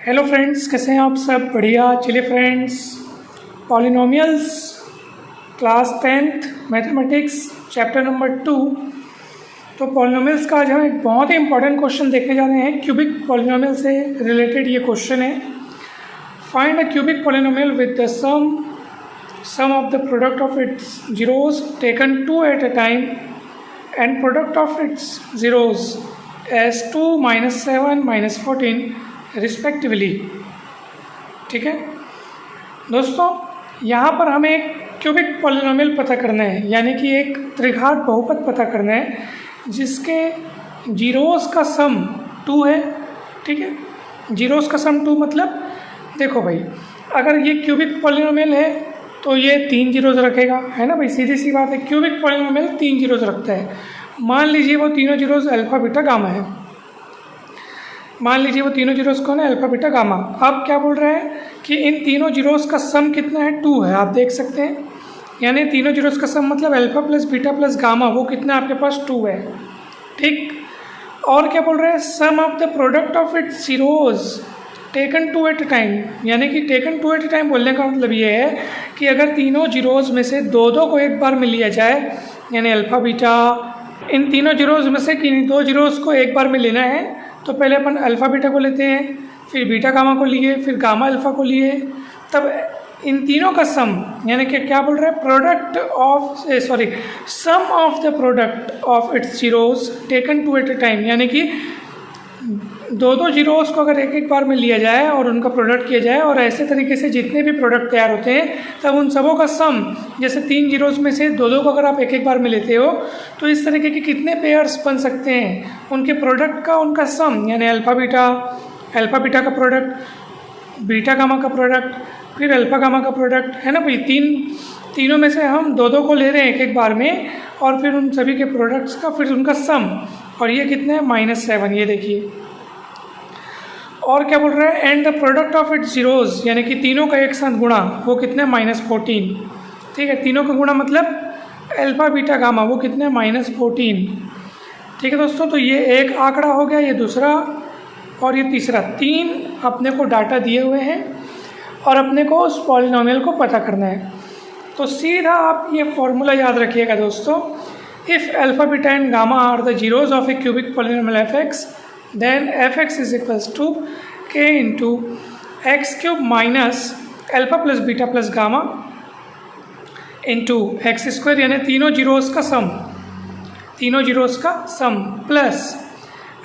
Hello friends, कैसे हैं आप सब? बढ़िया। चलिए friends, polynomials class 10th mathematics chapter number 2। तो पॉलिनोमियल्स का आज हम एक बहुत ही इंपॉर्टेंट क्वेश्चन देखने जा रहे हैं। क्यूबिक पॉलिनोमियल से रिलेटेड ये क्वेश्चन है। Find a cubic polynomial with the sum of the product of its zeros taken 2 at a time and product of its zeros as 2, -7, -14 respectively. ठीक है दोस्तों, यहाँ पर हमें एक क्यूबिक पॉलिनोमियल पता करना है, यानी कि एक त्रिघात बहुपद पता करना है जिसके जीरोस का सम 2 है। ठीक है, जीरोस का सम 2 मतलब देखो भाई, अगर ये क्यूबिक पॉलिनोमियल है तो ये 3 जीरोस रखेगा, है ना भाई? सीधी सी बात है, क्यूबिक पॉलिनोमियल 3 जीरोस रखता है। मान लीजिए वो तीनों जीरोस अल्फा बीटा गामा है। मान लीजिए वो तीनों जीरोस कौन है? Alpha beta gamma. अब क्या बोल रहे हैं कि इन तीनों जीरोस का सम कितना है? 2 है। आप देख सकते हैं, यानी तीनों जीरोस का सम मतलब alpha plus beta plus gamma, वो कितना आपके पास? 2 है। ठीक, और क्या बोल रहे हैं? Sum of the product of its zeros taken 2 at time, यानी कि टेकन 2 एट टाइम बोलने का मतलब ये है कि अगर तीनों जीरोस में से दो को एक बार में लिया जाए, यानी अल्फा बीटा, इन तीनों जीरोस में से किन्हीं 2 जीरोस को एक बार में लेना है तो पहले अपन अल्फ़ा बीटा को लेते हैं, फिर बीटा गामा को लिए, फिर गामा अल्फ़ा को लिए, तब इन तीनों का सम, यानी कि क्या बोल रहे हैं? Sum of the product of its zeros taken 2 at a time, यानी कि दो जीरोस को अगर एक बार में लिया जाए और उनका प्रोडक्ट किया जाए, और ऐसे तरीके से जितने भी प्रोडक्ट तैयार होते हैं तब उन सबों का सम, जैसे 3 जीरोस में से दो को अगर आप एक बार में लेते हो तो इस तरीके के कितने पेयर्स बन सकते हैं, उनके प्रोडक्ट का उनका सम, यानी अल्फ़ा बीटा का प्रोडक्ट, बीटा गामा का प्रोडक्ट, फिर अल्फ़ा गामा का प्रोडक्ट, है ना भाई? तीनों में से हम दो को ले रहे हैं एक बार में, और फिर उन सभी के प्रोडक्ट्स का फिर उनका सम, और ये कितने हैं? -7। ये देखिए, और क्या बोल रहे हैं? And the product of its zeros, यानी कि तीनों का एक साथ गुणा, वो कितने? -14। ठीक है, तीनों का गुणा मतलब अल्फा बीटा गामा, वो कितने? -14। ठीक है दोस्तों, तो ये एक आंकड़ा हो गया, ये दूसरा और ये तीसरा। 3 अपने को डाटा दिए हुए हैं और अपने को उस पॉलिनोमियल को पता करना है। तो सीधा आप ये फॉर्मूला याद रखिएगा दोस्तों, if alpha beta and gamma are the zeros of a cubic polynomial f x, then fx is equals to k into x cube minus alpha plus beta plus gamma into x square, यानी तीनों zeros का sum plus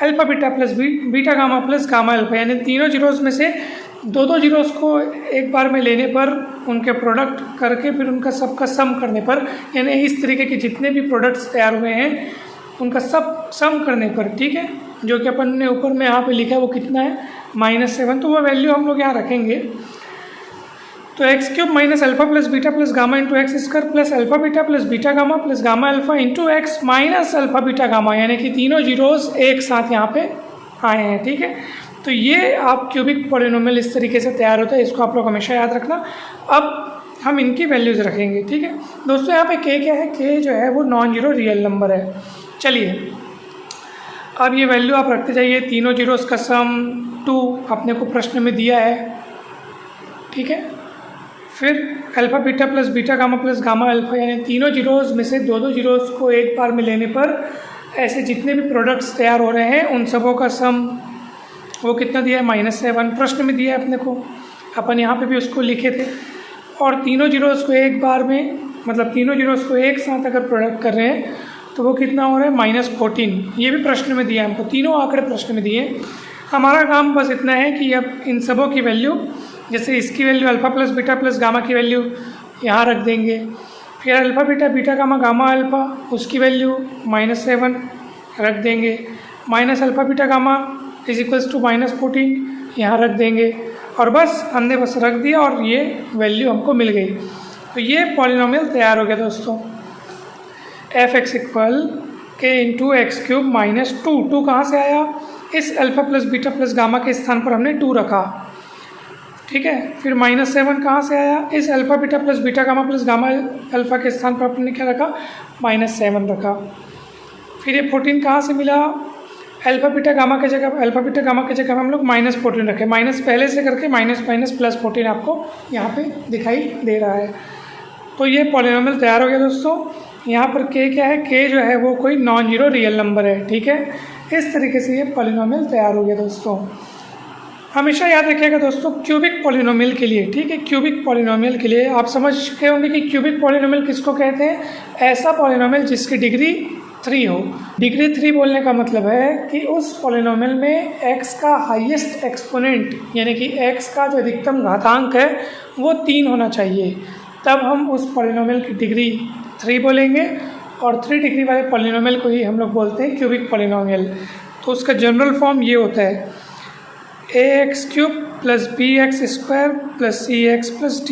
alpha beta plus beta gamma plus gamma alpha, यानी तीनों zeros में से दो zeros को एक बार में लेने पर, उनके प्रोडक्ट करके फिर उनका सबका सम करने पर, यानी इस तरीके के जितने भी प्रोडक्ट्स तैयार हुए हैं उनका सब सम करने पर, ठीक है, जो कि अपन ने ऊपर में यहाँ पे लिखा है वो कितना है? -7। तो वो वैल्यू हम लोग यहाँ रखेंगे। तो x cube minus alpha plus beta plus gamma into x square plus alpha beta plus beta gamma plus gamma alpha into x minus alpha beta gamma, यानी कि तीनों जीरोस एक साथ यहाँ पे आए हैं। ठीक है, तो ये आप क्यूबिक पॉलिनोमियल इस तरीके से तैयार होता है, इसको आप लोग हमेशा याद रखना। अब हम इनकी वैल्यूज़ रखेंगे। ठीक है दोस्तों, यहाँ पे के क्या है? के जो है वो नॉन जीरो रियल नंबर है। चलिए, अब ये वैल्यू आप रखते जाइए। तीनों जीरोस का सम 2 अपने को प्रश्न में दिया है। ठीक है, फिर alpha beta plus beta gamma plus gamma alpha, यानी तीनों जीरोस में से दो जीरोस को एक बार में लेने पर ऐसे जितने भी प्रोडक्ट्स तैयार हो रहे हैं उन सबों का सम, वो कितना दिया है? -7 प्रश्न में दिया है अपने को। अपन यहाँ पे भी उसको लिखे थे। और तीनों जीरोस को एक बार में, मतलब तीनों जीरोस को एक साथ अगर प्रोडक्ट कर रहे हैं तो वो कितना हो रहा है? -14। ये भी प्रश्न में दिया है हमको, तीनों आंकड़े प्रश्न में दिए। हमारा काम बस इतना है कि अब इन सबों की वैल्यू, जैसे इसकी वैल्यू अल्फा प्लस गामा की वैल्यू यहाँ रख देंगे, फिर alpha beta gamma gamma alpha, उसकी वैल्यू -7 रख देंगे, minus alpha beta gamma is equals to -14 यहाँ रख देंगे, और बस हमने बस रख दिया और ये वैल्यू हमको मिल गई। तो ये पॉलिनोमियल तैयार हो गया दोस्तों। एफ एक्स इक्वल के इंटू एक्स क्यूब -2। 2 कहाँ से आया? इस alpha plus beta plus gamma के स्थान पर हमने 2 रखा। ठीक है, फिर -7 कहाँ से आया? इस alpha beta plus beta gamma plus gamma alpha के स्थान पर हमने क्या रखा? -7 रखा। फिर ये 14 कहाँ से मिला? अल्फ़ा बीटा गामा की जगह हम लोग -14 रखें, माइनस पहले से करके माइनस प्लस 14 आपको यहाँ पे दिखाई दे रहा है। तो ये पॉलिनोमियल तैयार हो गया दोस्तों। यहाँ पर k क्या है, k जो है वो कोई नॉन जीरो रियल नंबर है, ठीक है। इस तरीके से ये पॉलिनोमियल तैयार हो गया दोस्तों। हमेशा याद रखिएगा दोस्तों क्यूबिक पॉलिनोमियल के लिए, ठीक है, क्यूबिक पॉलिनोमियल के लिए आप समझ गए होंगे कि क्यूबिक पॉलिनोमियल किसको कहते हैं। ऐसा पॉलिनोमियल जिसकी डिग्री 3 हो। डिग्री 3 बोलने का मतलब है कि उस पॉलिनोमियल में x का हाईएस्ट एक्सपोनेंट यानी कि x का जो अधिकतम घातांक है वो 3 होना चाहिए, तब हम उस पॉलिनोमियल की डिग्री 3 बोलेंगे। और 3 डिग्री वाले पॉलिनोमियल को ही हम लोग बोलते हैं क्यूबिक पॉलिनोमियल। तो उसका जनरल फॉर्म ये होता है ax³ + bx² + cx + d।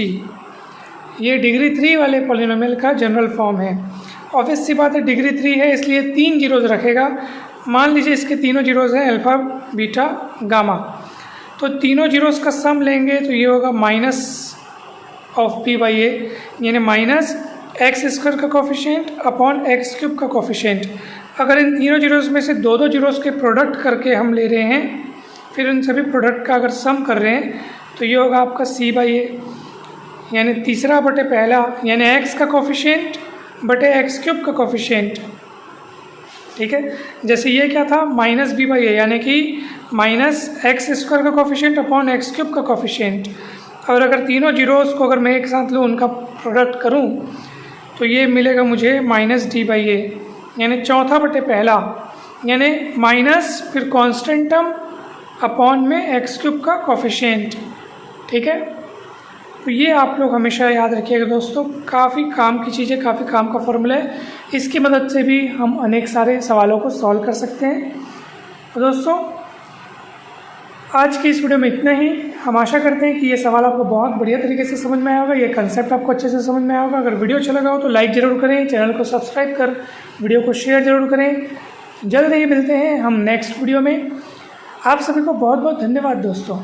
ये डिग्री 3 वाले पॉलिनोमियल का जनरल फॉर्म है। ऑब्वियस सी बात है, डिग्री 3 है इसलिए 3 जीरोज़ रखेगा। मान लीजिए इसके तीनों जीरोज़ हैं अल्फ़ा बीटा गामा, तो तीनों जीरोज़ का सम लेंगे तो ये होगा -(b/a) यानी -(x² का कोफिशिएंट अपॉन x³ का कोफिशिएंट। अगर इन तीनों जीरोज़ में से दो जीरोज़ के प्रोडक्ट करके हम ले रहे हैं, फिर उन सभी प्रोडक्ट का अगर सम कर रहे हैं तो ये होगा आपका c/a यानी तीसरा बटे पहला यानी x का कोफिशिएंट बटे x³ का कोफिशिएंट, ठीक है। जैसे ये क्या था -(b/a) यानी कि -(x² का कोफिशिएंट अपॉन x³ का कोफिशिएंट। और अगर तीनों जीरोज़ को अगर मैं एक साथ लूँ, उनका प्रोडक्ट करूँ तो ये मिलेगा मुझे -(d/a) यानी चौथा बटे पहला यानी माइनस फिर कांस्टेंट टर्म अपॉन में x³ का कोफिशिएंट, ठीक है। तो ये आप लोग हमेशा याद रखिएगा दोस्तों, काफ़ी काम की चीज़ है, काफ़ी काम का फॉर्मूला है। इसकी मदद से भी हम अनेक सारे सवालों को सॉल्व कर सकते हैं। तो दोस्तों आज की इस वीडियो में इतना ही। हम आशा करते हैं कि ये सवाल आपको बहुत बढ़िया तरीके से समझ में आया होगा, ये कंसेप्ट आपको अच्छे से समझ में आया होगा। अगर वीडियो अच्छा लगा हो तो लाइक ज़रूर करें, चैनल को सब्सक्राइब कर वीडियो को शेयर ज़रूर करें। जल्द ही मिलते हैं हम नेक्स्ट वीडियो में। आप सभी को बहुत बहुत धन्यवाद दोस्तों।